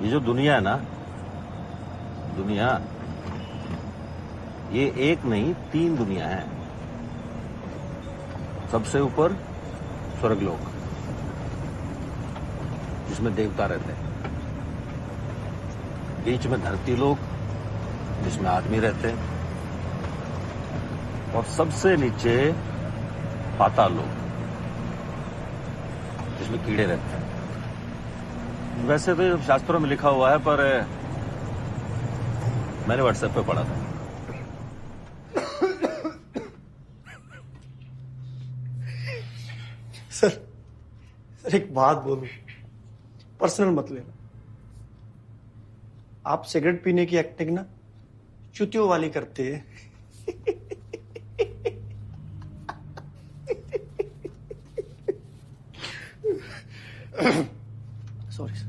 ये जो दुनिया है ना, दुनिया, ये एक नहीं 3 दुनिया है। सबसे ऊपर स्वर्गलोक, जिसमें देवता रहते हैं। बीच में धरती लोक, जिसमें आदमी रहते हैं। और सबसे नीचे पाताल लोक, जिसमें कीड़े रहते हैं। वैसे तो शास्त्रों में लिखा हुआ है, पर मैंने व्हाट्सएप पे पढ़ा था। सर एक बात बोलूं, पर्सनल मत लेना। आप सिगरेट पीने की एक्टिंग ना चुतियों वाली करते हैं। Sorry sir.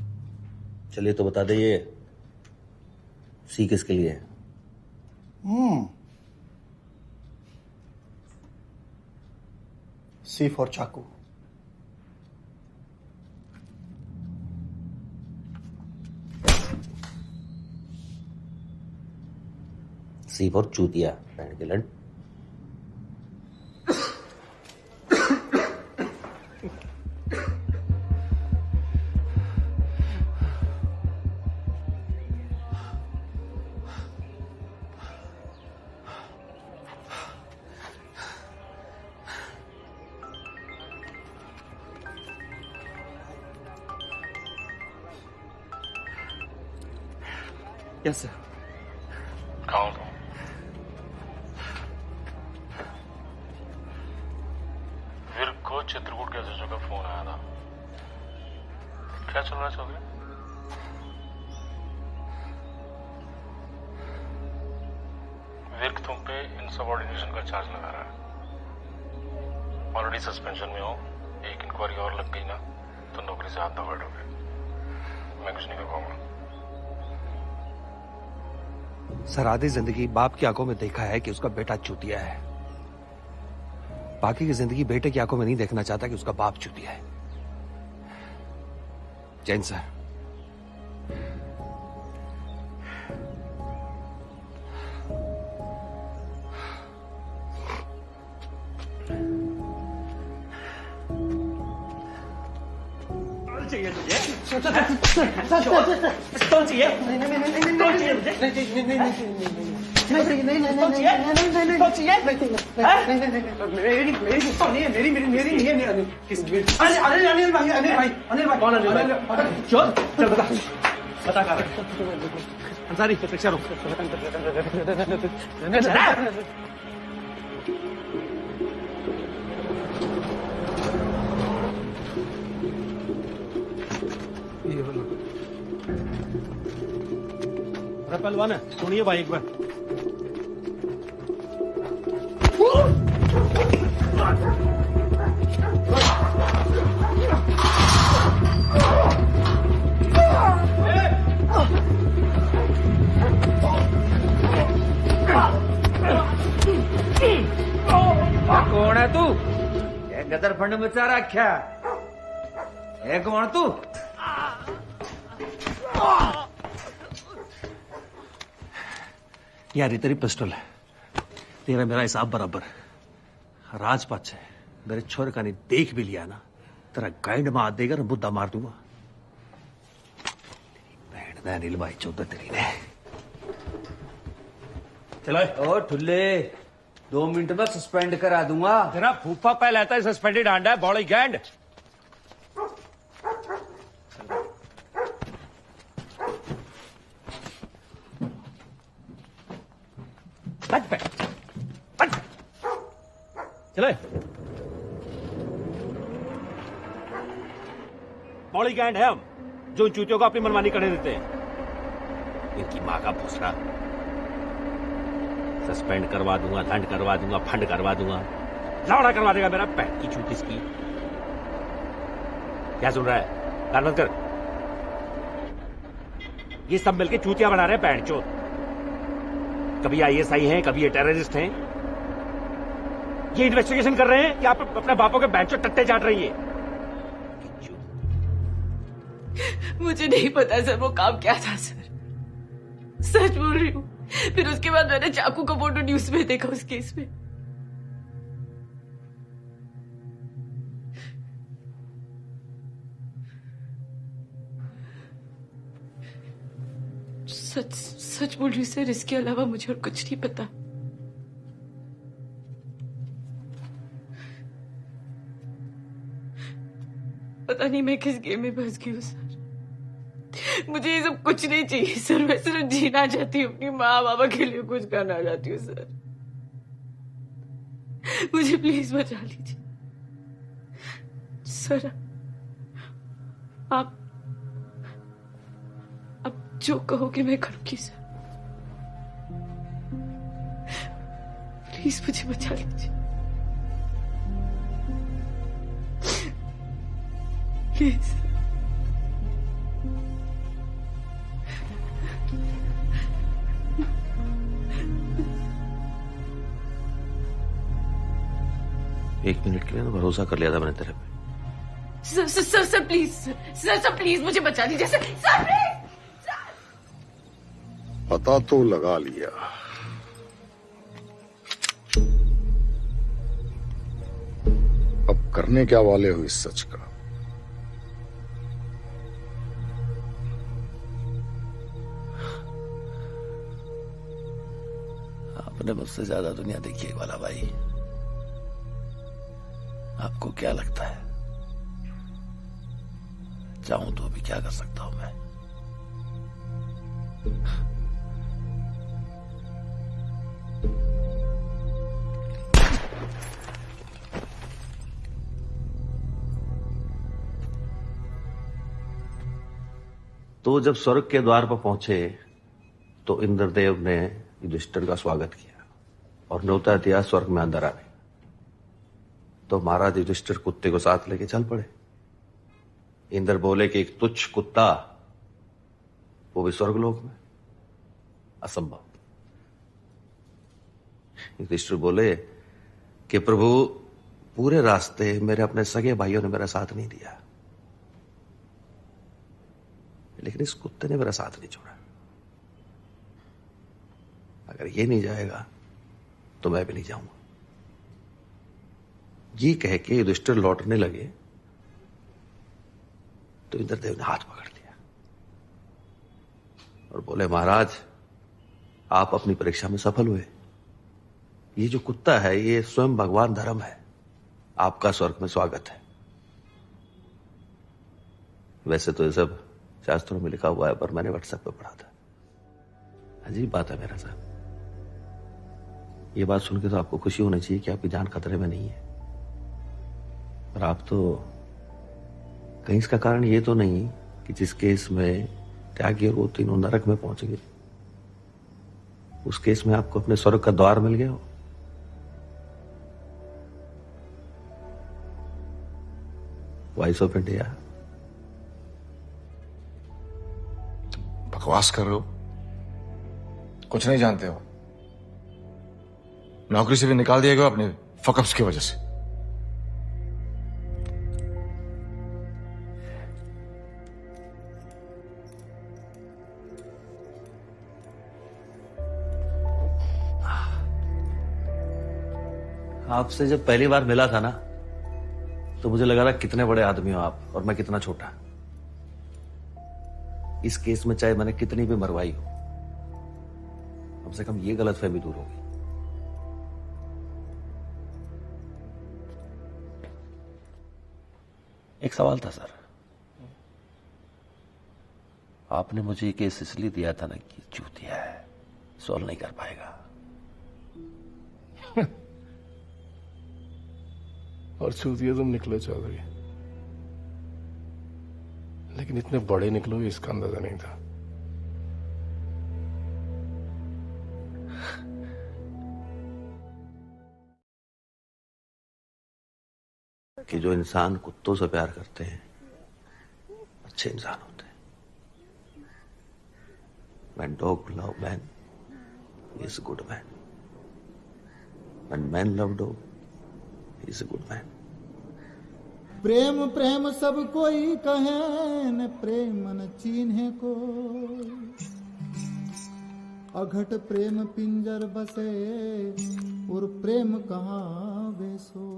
चलिए तो बता दे, ये सी किसके लिए है? सी फॉर चाकू। सी फॉर चूतिया, बहन के लड़। Yes sir. कहाँ हो तुम? वीर को चित्रकूट के एसएचओ का फोन आया था। क्या चल रहा है चौधरी? वीर तुम पे इनसबऑर्डिनेशन का चार्ज लगा रहा है। ऑलरेडी सस्पेंशन में हो। एक इंक्वायरी और लग गई ना तो नौकरी से हाथ धो बैठोगे। मैं कुछ नहीं कर पाऊंगा। सर, आधी जिंदगी बाप की आंखों में देखा है कि उसका बेटा चूतिया है। बाकी की जिंदगी बेटे की आंखों में नहीं देखना चाहता कि उसका बाप चूतिया है। जैन सर, चाहिए तुझे? कौन चाहिए? कौन चाहिए तुझे? अनिल भाई कौन? चल बता कहाँ अंसारी रिक्शा रोक। पहलवान है, सुनिए भाई एक बार। कौन है तू? गदर फंड मचा रखा है। कौन तू? यार, ये तेरी पिस्टल है। तेरा मेरा हिसाब बराबर। राजपाट से मेरे छोरे का नहीं देख भी लिया ना, तेरा गाइड में हाथ देगा ना बुद्धा मार दूंगा। बहन दा अनिल भाई चौधरी तेरी ने। चलो ओ ठुल्ले, 2 मिनट में सस्पेंड करा दूंगा। तेरा फूफा पहले आता है सस्पेंडेड आंडा है बॉडी गैंड। चले बॉडी गार्ड है हम, जो चूतियों को अपनी मनमानी करने देते हैं। इनकी माँ का भूसड़ा। सस्पेंड करवा दूंगा, दंड करवा दूंगा, फंड करवा दूंगा, लावड़ा करवा देगा मेरा पैर की चूती इसकी। क्या सुन रहा है? कान बंद कर। ये सब मिलके चूतिया बना रहे हैं पैंट चोत। कभी आईएसआई हैं, कभी ये टेररिस्ट हैं। ये इन्वेस्टिगेशन कर रहे हैं कि आप अपने बापों के बैंक चोत टट्टे चाट रही है। मुझे नहीं पता सर वो काम क्या था सर, सच बोल रही हूँ। फिर उसके बाद मैंने चाकू का फोटो न्यूज में देखा उस केस में। सच सच बोल रही हूँ सर, इसके अलावा मुझे और कुछ नहीं पता। पता नहीं मैं किस गेम में फंस गई हूँ सर। मुझे ये सब कुछ नहीं चाहिए सर, मैं सिर्फ जीना चाहती हूँ, अपनी माँ बाबा के लिए कुछ करना चाहती हूँ सर। मुझे प्लीज बचा लीजिए सर। आप जो कहोगे मैं करूंगी सर। प्लीज मुझे बचा लीजिए प्लीज। एक मिनट के लिए ना भरोसा कर लिया था मैंने तेरे पे। Sir sir sir sir please sir please मुझे बचा लीजिए सर प्लीज। पता तो लगा लिया। अब करने क्या वाले हो इस सच का? आपने मुझसे ज्यादा दुनिया देखी है वाला भाई। आपको क्या लगता है चाहूं तो भी क्या कर सकता हूं मैं? तो जब स्वर्ग के द्वार पर पहुंचे तो इंद्रदेव ने युधिष्ठिर का स्वागत किया और न्योता दिया स्वर्ग में अंदर आने। तो महाराज युधिष्ठिर कुत्ते को साथ लेके चल पड़े। इंद्र बोले कि एक तुच्छ कुत्ता, वो भी स्वर्गलोक में, असंभव। युधिष्ठिर बोले कि प्रभु पूरे रास्ते मेरे अपने सगे भाइयों ने मेरा साथ नहीं दिया, लेकिन इस कुत्ते ने मेरा साथ नहीं छोड़ा। अगर ये नहीं जाएगा तो मैं भी नहीं जाऊंगा। ये कह के युधिष्ठिर लौटने लगे तो इंद्रदेव ने हाथ पकड़ लिया और बोले महाराज आप अपनी परीक्षा में सफल हुए। ये जो कुत्ता है ये स्वयं भगवान धर्म है, आपका स्वर्ग में स्वागत है। वैसे तो ये सब शास्त्रों में लिखा हुआ है पर मैंने व्हाट्सएप पे पढ़ा था। अजीब बात है मेरा साहब, ये बात सुन के तो आपको खुशी होनी चाहिए कि आपकी जान खतरे में नहीं है, पर आप तो कहीं इसका कारण ये तो नहीं कि जिस केस में त्यागी और वो तीनों नरक में पहुंच गए उस केस में आपको अपने स्वर्ग का द्वार मिल गया हो। Voice of India. बकवास कर रहे हो, कुछ नहीं जानते हो। नौकरी से भी निकाल दिया गया अपने फकअप्स की वजह से। आपसे जब पहली बार मिला था ना तो मुझे लगा था कितने बड़े आदमी हो आप और मैं कितना छोटा। इस केस में चाहे मैंने कितनी भी मरवाई हो, कम से कम ये गलतफहमी दूर होगी। एक सवाल था सर, आपने मुझे ये केस इसलिए दिया था ना कि चूतिया है, सॉल्व नहीं कर पाएगा। और चूतिया तुम निकले चौधरी, लेकिन इतने बड़े निकलोगे इसका अंदाजा नहीं था। कि जो इंसान कुत्तों से प्यार करते हैं अच्छे इंसान होते हैं। When dog love man, he is a good man. When man love dog, he is a good man. प्रेम प्रेम सब कोई कहे न प्रेम न चीन्हे को, अघट प्रेम पिंजर बसे और प्रेम कहाँ बेसो।